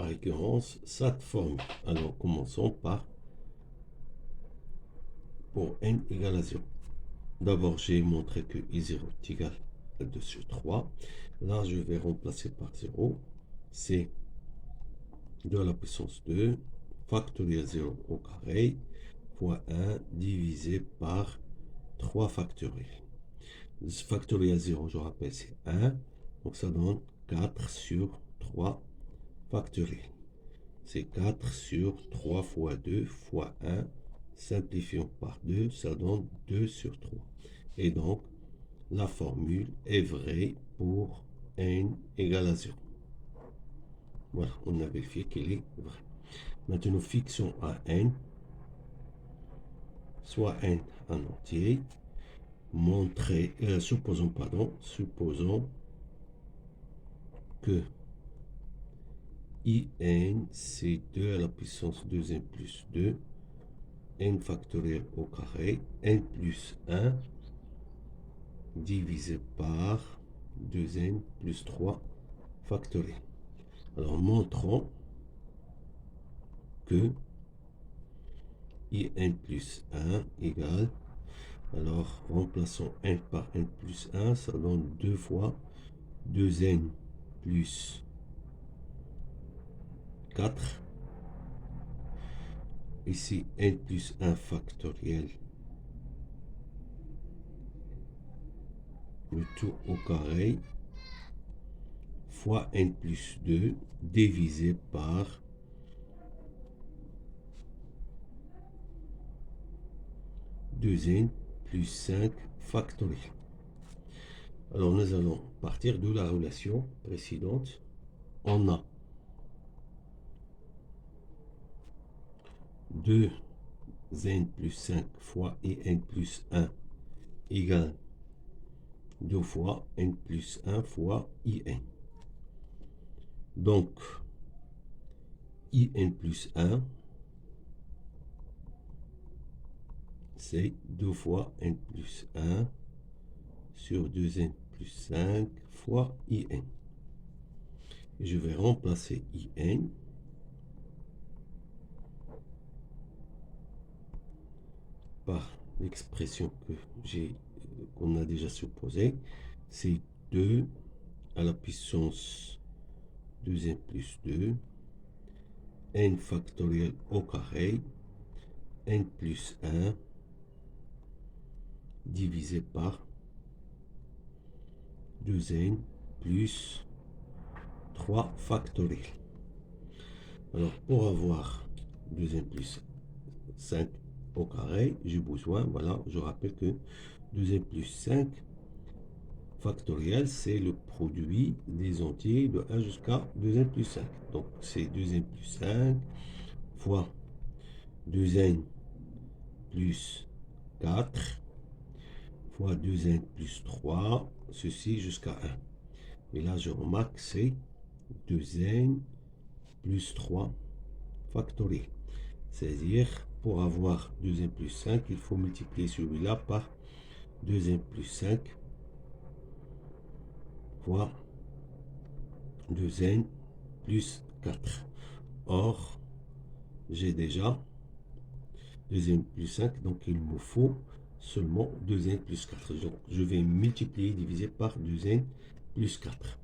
récurrence cette formule. Alors, commençons par pour n égale à 0. D'abord, j'ai montré que i0 est égal à 2 sur 3. Là, je vais remplacer par 0. C'est 2 à la puissance 2 factoriel 0 au carré fois 1 divisé par 3 factoriel. Factoriel 0, je rappelle, c'est 1. Donc, ça donne 4 sur 3 factoriel. C'est 4 sur 3 fois 2 fois 1. Simplifions par 2, ça donne 2 sur 3. Et donc, la formule est vraie pour n égale à 0. Voilà, on a vérifié qu'elle est vraie. Maintenant, fixons à n, soit n en entier, supposons que in c'est 2 à la puissance 2n plus 2, n factoriel au carré, n plus 1 divisé par 2n plus 3 factoriel. Alors, montrons que in plus 1 égale, alors remplaçons n par n plus 1, ça donne 2 fois 2n plus 4. Ici, n plus 1 factoriel, le tout au carré, fois n plus 2 divisé par 2n plus 5 factoriel. Alors, nous allons partir de la relation précédente. On a 2n plus 5 fois in plus 1 égale 2 fois n plus 1 fois in. Donc, in plus 1, c'est 2 fois n plus 1 sur 2n plus 5 fois in. Je vais remplacer in par l'expression qu'on a déjà supposée. C'est 2 à la puissance 2n plus 2, n factoriel au carré, n plus 1 divisé par 2n plus 3 factoriel. Alors, pour avoir 2n plus 5 au carré, j'ai besoin, voilà, je rappelle que 2n plus 5 factoriel, c'est le produit des entiers de 1 jusqu'à 2n plus 5. Donc, c'est 2n plus 5 fois 2n plus 4 fois 2n plus 3, ceci jusqu'à 1. Et là, je remarque que c'est 2n plus 3 factoriel. C'est-à-dire, pour avoir 2n plus 5, il faut multiplier celui-là par 2n plus 5 fois 2n plus 4. Or, j'ai déjà 2n plus 5, donc il me faut seulement 2n plus 4. Donc, je vais multiplier, diviser par 2n plus 4.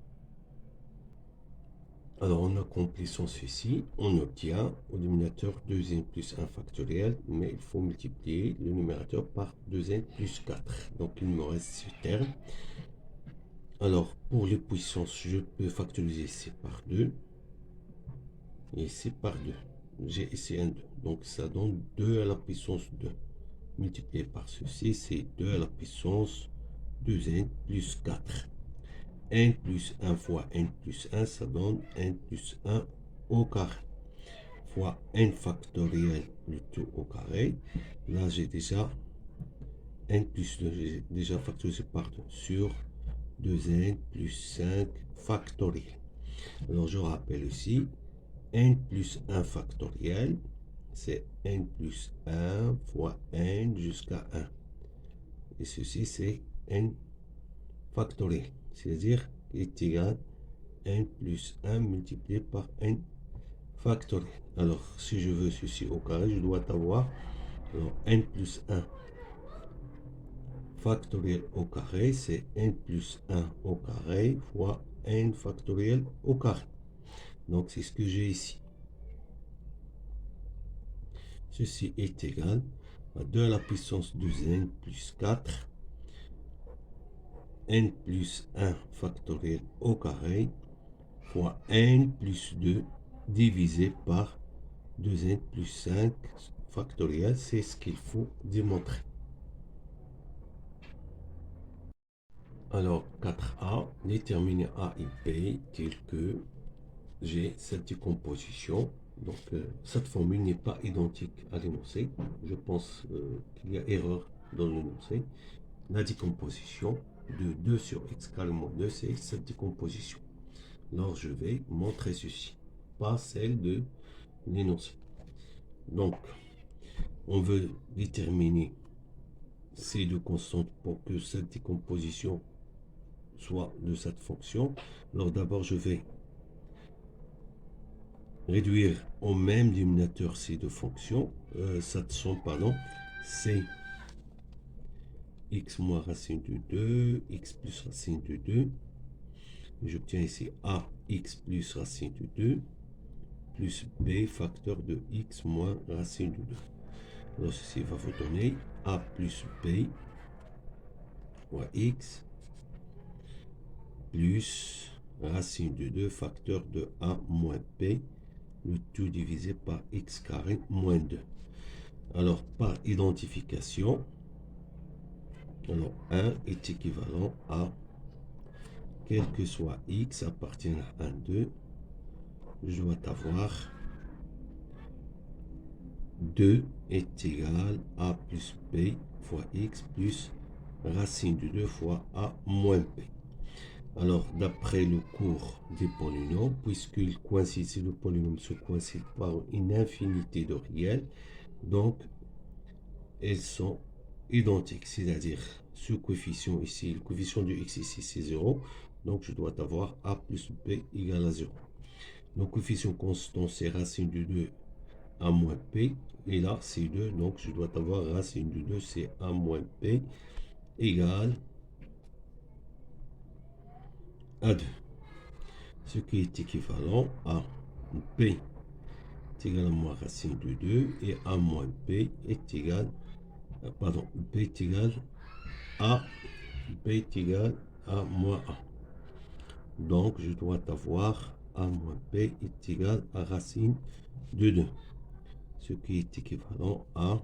Alors, en accomplissant ceci, on obtient au dénominateur 2n plus 1 factoriel, mais il faut multiplier le numérateur par 2n plus 4. Donc, il me reste ce terme. Alors, pour les puissances, je peux factoriser ici par 2 et ici par 2. J'ai ici un 2. Donc, ça donne 2 à la puissance 2. Multiplié par ceci, c'est 2 à la puissance 2n plus 4. n plus 1 fois n plus 1, ça donne n plus 1 au carré. Fois n factoriel, le tout au carré. Là, j'ai déjà n plus 2, j'ai déjà factorisé par 2 sur 2n plus 5 factoriel. Alors, je rappelle ici, n plus 1 factoriel, c'est n plus 1 fois n jusqu'à 1. Et ceci, c'est n factoriel. C'est-à-dire qu'il est égal à n plus 1 multiplié par n factoriel. Alors, si je veux ceci au carré, je dois avoir alors, n plus 1 factoriel au carré, c'est n plus 1 au carré fois n factoriel au carré. Donc, c'est ce que j'ai ici. Ceci est égal à 2 à la puissance de n plus 4, n plus 1 factoriel au carré, fois n plus 2 divisé par 2n plus 5 factoriel. C'est ce qu'il faut démontrer. Alors, 4a, déterminer a et b tel que j'ai cette décomposition. Donc, cette formule n'est pas identique à l'énoncé. Je pense qu'il y a erreur dans l'énoncé. La décomposition de 2 sur x carré moins 2, c'est cette décomposition. Alors, je vais montrer ceci, pas celle de l'énoncé. Donc, on veut déterminer ces deux constantes pour que cette décomposition soit de cette fonction. Alors, d'abord, je vais réduire au même dénominateur ces deux fonctions. Ça sont, pardon, c'est x moins racine de 2, x plus racine de 2. J'obtiens ici ax plus racine de 2 plus b facteur de x moins racine de 2. Alors ceci va vous donner a plus b fois x plus racine de 2 facteur de a moins b, le tout divisé par x carré moins 2. Alors par identification, alors 1 est équivalent à, quel que soit x appartient à 1, 2, je dois avoir 2 est égal à plus b fois x plus racine de 2 fois a moins b. Alors, d'après le cours des polynômes, puisqu'ils coïncident, si le polynôme se coïncide par une infinité de réels, donc elles sont identiques, c'est-à-dire ce coefficient ici, le coefficient de x ici, c'est 0, donc je dois avoir a plus b égale à 0. Le coefficient constant, c'est racine de 2 a moins p, et là c'est 2, donc je dois avoir racine de 2, c'est a moins p égale à 2, ce qui est équivalent à p est égal à moins racine de 2 et a moins p est égal, pardon, p est égal à moins a. Donc je dois avoir a moins p est égal à racine de 2, ce qui est équivalent à,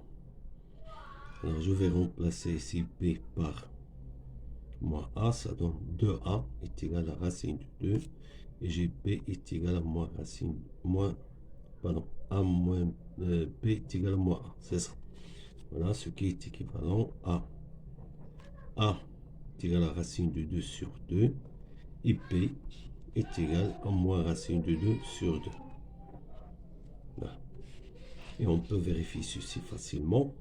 alors je vais remplacer ici p par moins a, ça donne 2a est égal à racine de 2, et j'ai p est égal à moins racine, pardon, a moins p est égal à moins a, c'est ça. Voilà ce qui est équivalent à a est égal à racine de 2 sur 2, et p est égal à moins racine de 2 sur 2. Voilà. Et on peut vérifier ceci facilement.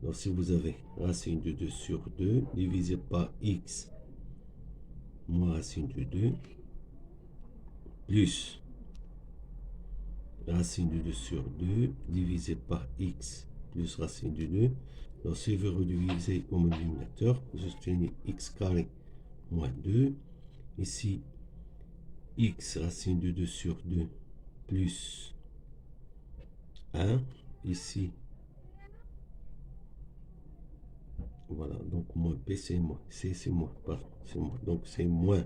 Alors si vous avez racine de 2 sur 2 divisé par x moins racine de 2 plus racine de 2 sur 2 divisé par x plus racine de 2. Alors si je veux rediviser au même dénominateur, j'obtiens x carré moins 2. Ici, x racine de 2 sur 2 plus 1. Ici, voilà, donc moins p, c'est moins, c'est moins, pardon, c'est moins. Donc c'est moins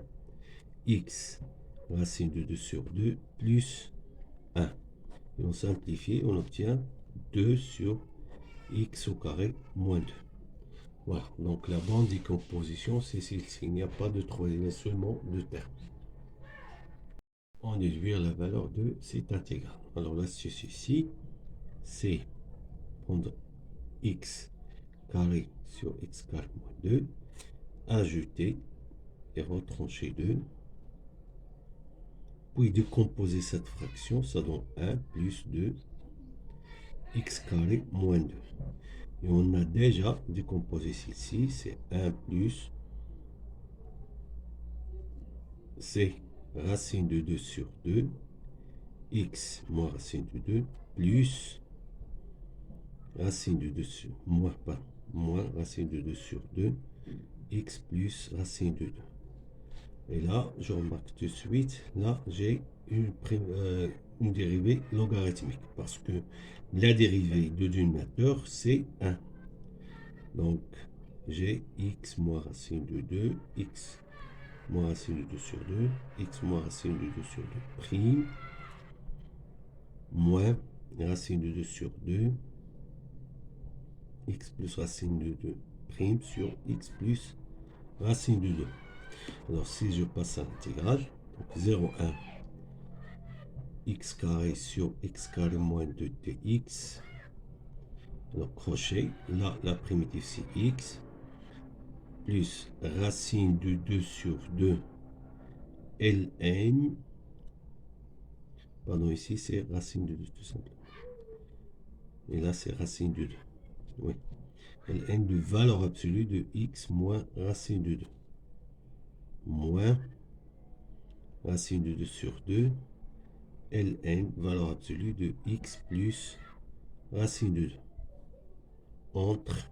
x racine de 2 sur 2 plus 1. Et on simplifie, on obtient 2 sur x au carré moins 2. Voilà, donc la bonne décomposition, c'est s'il n'y a pas de troisième, seulement deux termes. On déduire la valeur de cette intégrale. Alors l'astuce ici, c'est prendre x carré sur x carré moins 2, ajouter et retrancher 2, puis décomposer cette fraction, ça donne 1 plus 2 x carré moins 2. Et on a déjà décomposé ceci, c'est 1 plus c racine de 2 sur 2 x moins racine de 2 plus racine de 2 sur moins racine de 2 sur 2 x plus racine de 2. Et là, je remarque tout de suite, là, j'ai une dérivée logarithmique parce que la dérivée de dénominateur, c'est 1. Donc, j'ai x moins racine de 2, x moins racine de 2 sur 2, x moins racine de 2 sur 2 prime, moins racine de 2 sur 2, x plus racine de 2 prime sur x plus racine de 2. Alors, si je passe à l'intégrale, donc 0, 1, x carré sur x carré moins 2 dx. Alors, crochet, là, la primitive, c'est x, plus racine de 2 sur 2, ln. Pardon, ici, c'est racine de 2, tout simplement. Et là, c'est racine de 2. Oui. ln de valeur absolue de x moins racine de 2. Moins racine de 2 sur 2, ln, valeur absolue de x plus racine de 2. Entre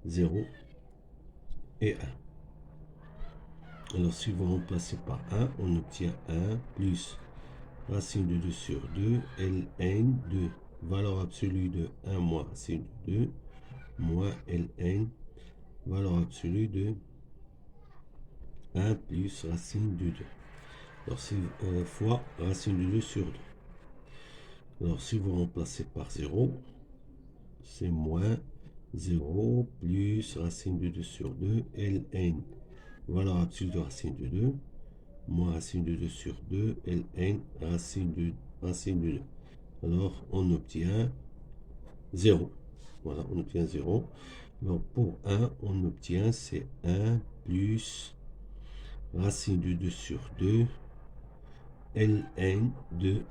0 et 1. Alors, si vous remplacez par 1, on obtient 1 plus racine de 2 sur 2, ln de valeur absolue de 1 moins racine de 2, moins ln, valeur absolue de 1 plus racine de 2. Alors, c'est fois racine de 2 sur 2. Alors, si vous remplacez par 0, c'est moins 0 plus racine de 2 sur 2, ln, valeur absolue de racine de 2, moins racine de 2 sur 2, ln, racine de 2. Alors, on obtient 0. Voilà, on obtient 0. Donc, pour 1, on obtient, c'est 1 plus racine de 2 sur 2, ln de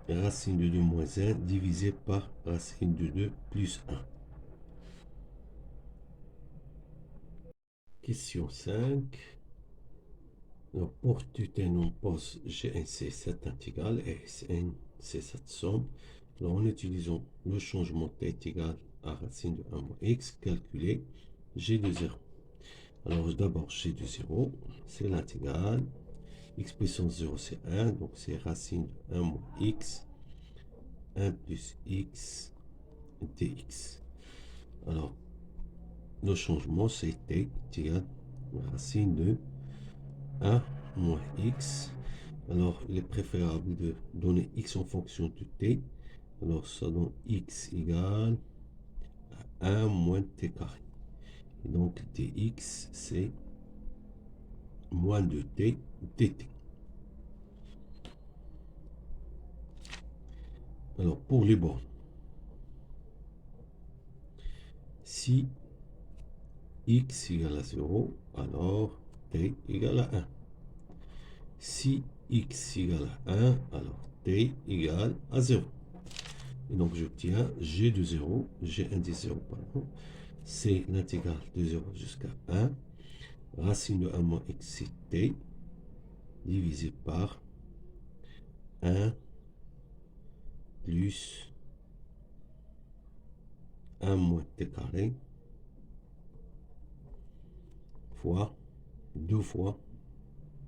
racine de 2 moins 1 divisé par racine de 2 plus 1. Question 5. Alors, pour tout n, on pose GNC cette intégrale et Sn, c'est cette somme. Alors, en utilisant le changement t est égal à racine de 1 moins x, calculer g de 0. Alors, d'abord, g de 0, c'est l'intégrale. X puissance 0, c'est 1, donc c'est racine de 1 moins x, 1 plus x dx. Alors, le changement, c'est t est égal à racine de 1 moins x. Alors, il est préférable de donner x en fonction de t. Alors, ça donne x égale à 1 moins t carré. Et donc, dx, c'est moins de t dt. Alors, pour les bornes, si x égale à 0, alors t égale à 1. Si x égale à 1, alors t égale à 0. Et donc, j'obtiens g de 0, g1 des 0, pardon, c'est l'intégrale de 0 jusqu'à 1. Racine de 1 moins x, c'est t, divisé par 1 plus 1 moins t carré, fois 2 fois,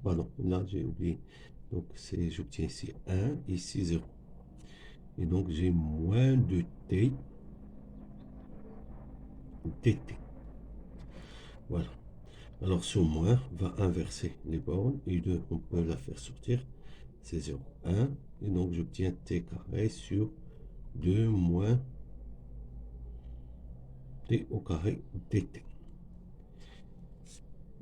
pardon, là j'ai oublié, donc j'obtiens ici 1, ici 0. Et donc j'ai moins de t dt. Voilà. Alors ce moins va inverser les bornes, et 2, on peut la faire sortir, c'est 0, 1, et donc j'obtiens t carré sur 2 moins t au carré dt.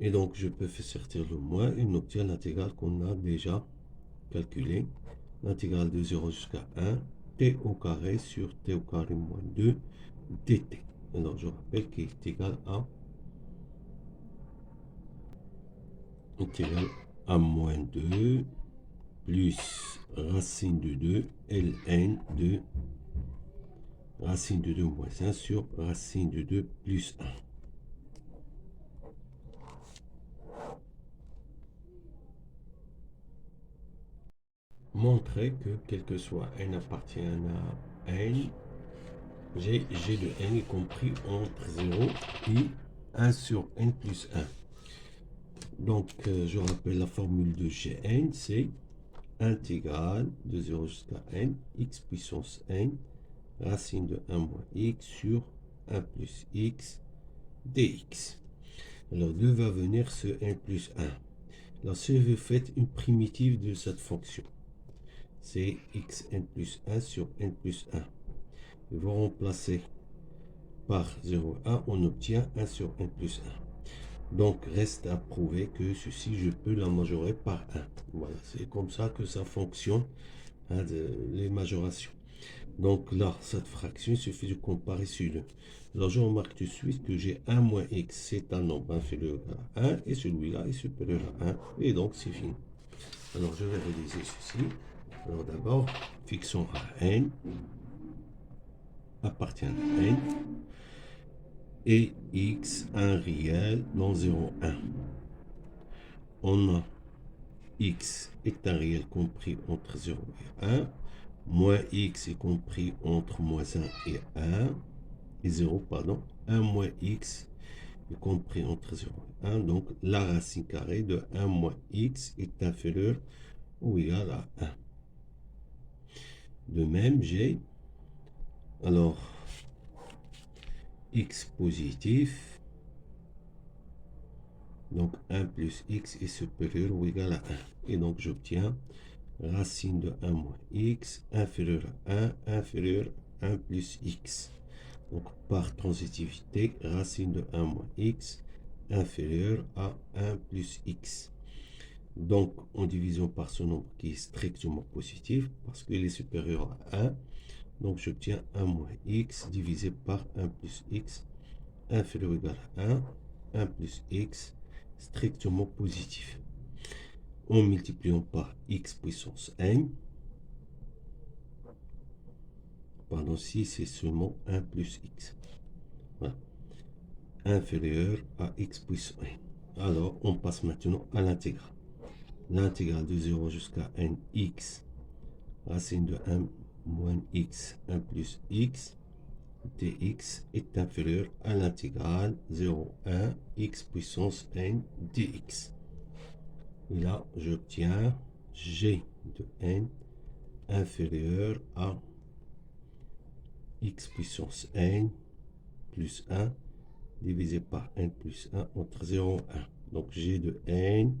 Et donc je peux faire sortir le moins, et on obtient l'intégrale qu'on a déjà calculée, l'intégrale de 0 jusqu'à 1, t au carré sur t au carré moins 2 dt. Alors je rappelle qu'il est égal à moins 2 plus racine de 2 ln de racine de 2 moins 1 sur racine de 2 plus 1. montrer que quel que soit n appartient à n, g de n est compris entre 0 et 1 sur n plus 1. Donc, je rappelle la formule de Gn, c'est intégrale de 0 jusqu'à n, x puissance n, racine de 1 moins x sur 1 plus x dx. Alors, d'où va venir ce n plus 1? Alors, si vous faites une primitive de cette fonction, c'est xn plus 1 sur n plus 1. Et vous remplacez par 0,1, on obtient 1 sur n plus 1. Donc, reste à prouver que ceci, je peux la majorer par 1. Voilà, c'est comme ça que ça fonctionne, hein, les majorations. Donc là, cette fraction, il suffit de comparer celui-là. Alors, je remarque tout de suite que j'ai 1 moins x, c'est un nombre inférieur à 1, et celui-là est supérieur à 1, et donc c'est fini. Alors, je vais réaliser ceci. Alors, d'abord, fixons à n, appartient à n, et x, un réel dans 0, 1. On a x est un réel compris entre 0 et 1, moins x est compris entre moins 1 et 1, et 0, pardon, 1 moins x est compris entre 0 et 1, donc la racine carrée de 1 moins x est inférieure ou égale à 1. De même, j'ai, alors, x positif, donc 1 plus x est supérieur ou égal à 1. Et donc, j'obtiens racine de 1 moins x inférieur à 1 inférieur à 1 plus x. Donc, par transitivité, racine de 1 moins x inférieur à 1 plus x. Donc, en division par ce nombre qui est strictement positif, parce qu'il est supérieur à 1, donc j'obtiens 1 moins x divisé par 1 plus x inférieur ou égal à 1, 1 plus x strictement positif. En multipliant par x puissance n, pardon, si c'est seulement 1 plus x. Voilà. Inférieur à x puissance n. Alors, on passe maintenant à l'intégrale. L'intégrale de 0 jusqu'à n x, racine de 1 moins x, 1 plus x, dx est inférieur à l'intégrale 0, 1, x puissance n dx. Et là, j'obtiens g de n inférieur à x puissance n plus 1 divisé par n plus 1 entre 0 et 1. Donc, g de n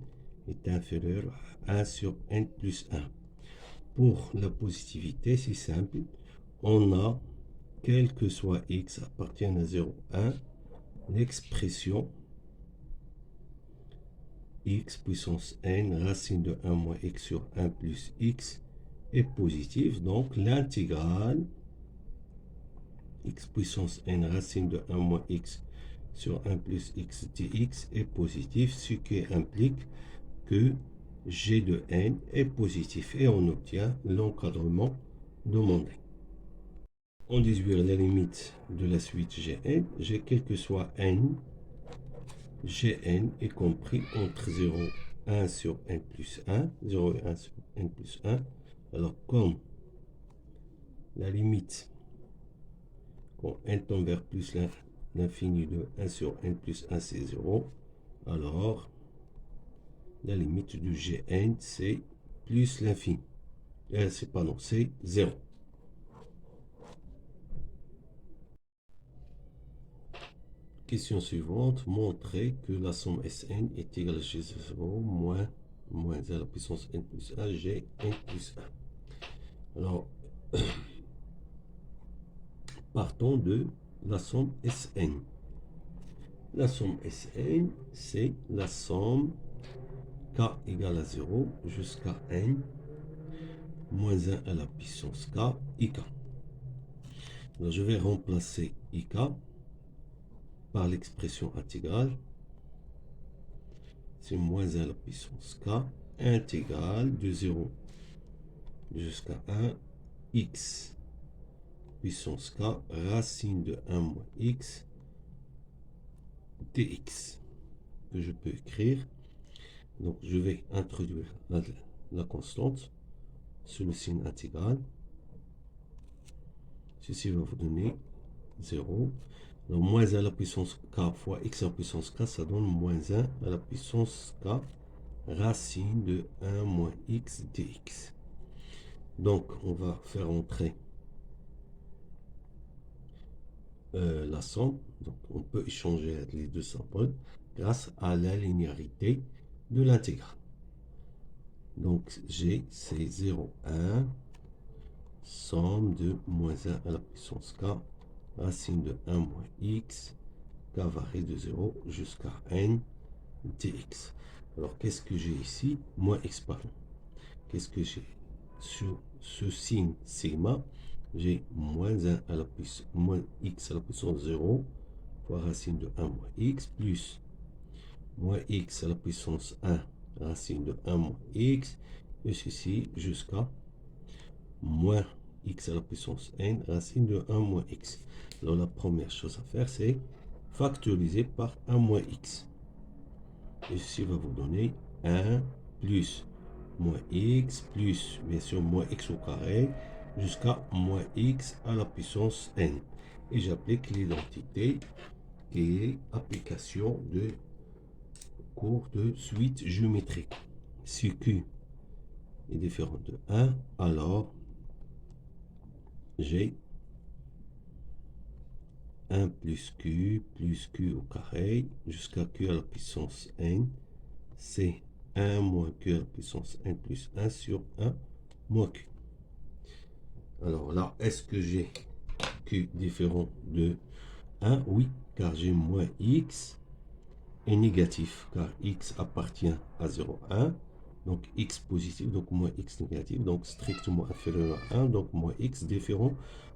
est inférieur à 1 sur n plus 1. Pour la positivité, c'est simple. On a, quel que soit x appartient à 0, 1, l'expression x puissance n racine de 1 moins x sur 1 plus x est positive. Donc, l'intégrale x puissance n racine de 1 moins x sur 1 plus x dx est positif, ce qui implique que g de n est positif et on obtient l'encadrement demandé. On déduire la limite de la suite Gn, G quel que soit n, Gn est compris entre 0 et 1 sur n plus 1, 0 et 1 sur n plus 1. Alors comme la limite, quand n tend vers plus l'infini de 1 sur n plus 1 c'est 0, alors la limite du Gn c'est plus l'infini. C'est 0. Question suivante, montrer que la somme Sn est égale à G0 moins 1 à la puissance n plus 1, G n plus 1. Alors, partons de la somme Sn. La somme Sn, c'est la somme k égale à 0 jusqu'à n moins 1 à la puissance k, ik. Alors, je vais remplacer ik par l'expression intégrale. C'est moins 1 à la puissance k, intégrale de 0 jusqu'à 1, x puissance k, racine de 1 moins x, dx, que je peux écrire. Donc, je vais introduire la constante. sur le signe intégral. Ceci va vous donner 0. Alors, moins 1 à la puissance k fois x à la puissance k, ça donne moins 1 à la puissance k racine de 1 moins x dx. Donc, on va faire entrer la somme. Donc, on peut échanger les deux symboles grâce à la linéarité de l'intégrale. Donc, G, c'est 0, 1, somme de moins 1 à la puissance k, racine de 1 moins x, k varie de 0 jusqu'à n dx. Alors, qu'est-ce que j'ai ici? Moins x par 1. Qu'est-ce que j'ai? Sur ce signe sigma, j'ai moins 1 à la puissance, moins x à la puissance 0, fois racine de 1 moins x, plus moins x à la puissance 1, racine de 1 moins x, et ceci jusqu'à moins x à la puissance n, racine de 1 moins x. Alors la première chose à faire, c'est factoriser par 1 moins x. Et ceci va vous donner 1 plus moins x plus, bien sûr, moins x au carré, jusqu'à moins x à la puissance n. Et j'applique l'identité qui est application de cours de suite géométrique. Si q est différent de 1, alors j'ai 1 plus q au carré jusqu'à q à la puissance n, c'est 1 moins q à la puissance n plus 1 sur 1 moins q. Alors là, est-ce que j'ai q différent de 1? Oui, car j'ai moins x est négatif, car x appartient à 0, 1. Donc x positif, donc moins x négatif, donc strictement inférieur à 1, donc moins x différent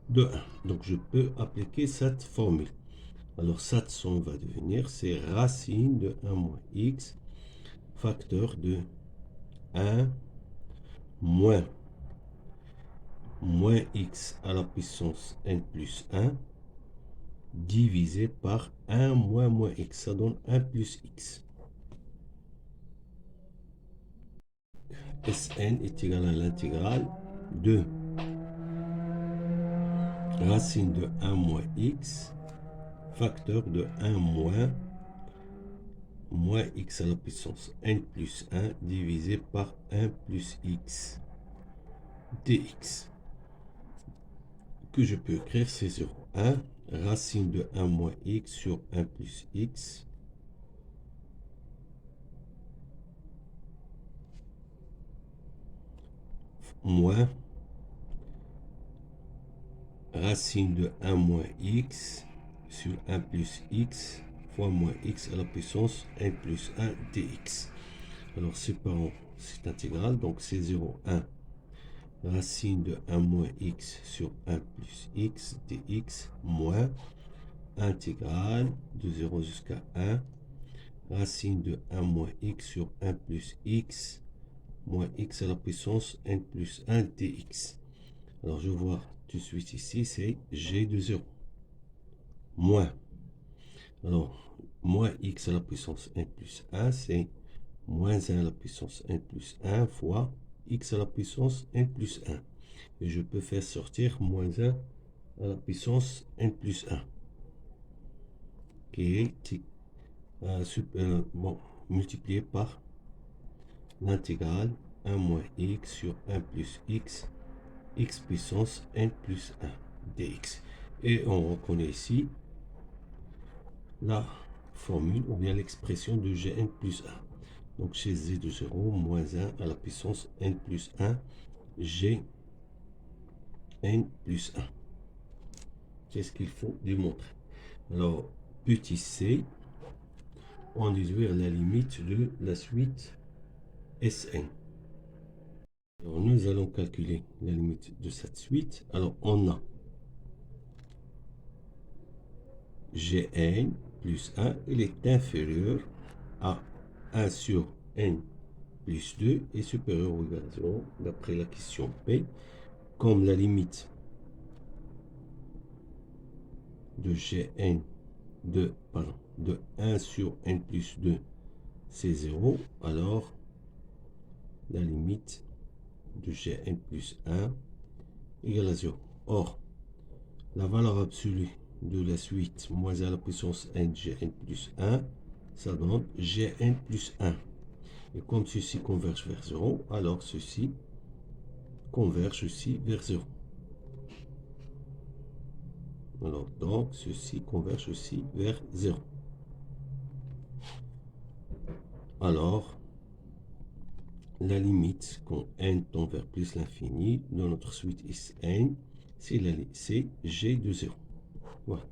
de 1. Donc je peux appliquer cette formule. Alors cette somme va devenir, c'est racine de 1 moins x, facteur de 1 moins x à la puissance n plus 1, divisé par 1 moins x, ça donne 1 plus x. Sn est égal à l'intégrale de racine de 1 moins x, facteur de 1 moins x à la puissance n plus 1, divisé par 1 plus x dx. Que je peux écrire, c'est 0, 1, racine de 1 moins x sur 1 plus x, moins racine de 1 moins x sur 1 plus x fois moins x à la puissance n plus 1 dx. Alors séparons cette intégrale, donc c'est 0, 1, racine de 1 moins x sur 1 plus x dx, moins intégrale de 0 jusqu'à 1, racine de 1 moins x sur 1 plus x, moins x à la puissance n plus 1 dx. Alors je vois tout de suite ici, c'est g de 0, moins, alors moins x à la puissance n plus 1, c'est moins 1 à la puissance n plus 1 fois x à la puissance n plus 1. Et je peux faire sortir moins 1 à la puissance n plus 1, qui est multiplié par l'intégrale 1 moins x sur 1 plus x, x puissance n plus 1 dx. Et on reconnaît ici la formule ou bien l'expression de Gn plus 1. Donc chez z de 0, moins 1 à la puissance n plus 1, Gn plus 1. C'est ce qu'il faut démontrer. Alors, petit c, on déduire la limite de la suite Sn. Alors, nous allons calculer la limite de cette suite. Alors, on a Gn plus 1, il est inférieur à 1 sur n plus 2 et supérieur ou égal à 0 d'après la question P, comme la limite de Gn de 1 sur n plus 2 c'est 0, alors la limite de Gn plus 1 égale à 0. Or, la valeur absolue de la suite moins à la puissance n Gn plus 1, ça donne Gn plus 1. Et comme ceci converge vers 0, alors ceci converge aussi vers 0. Alors, donc, ceci converge aussi vers 0. Alors, la limite, quand n tend vers plus l'infini, dans notre suite n, c'est g de 0. Voilà.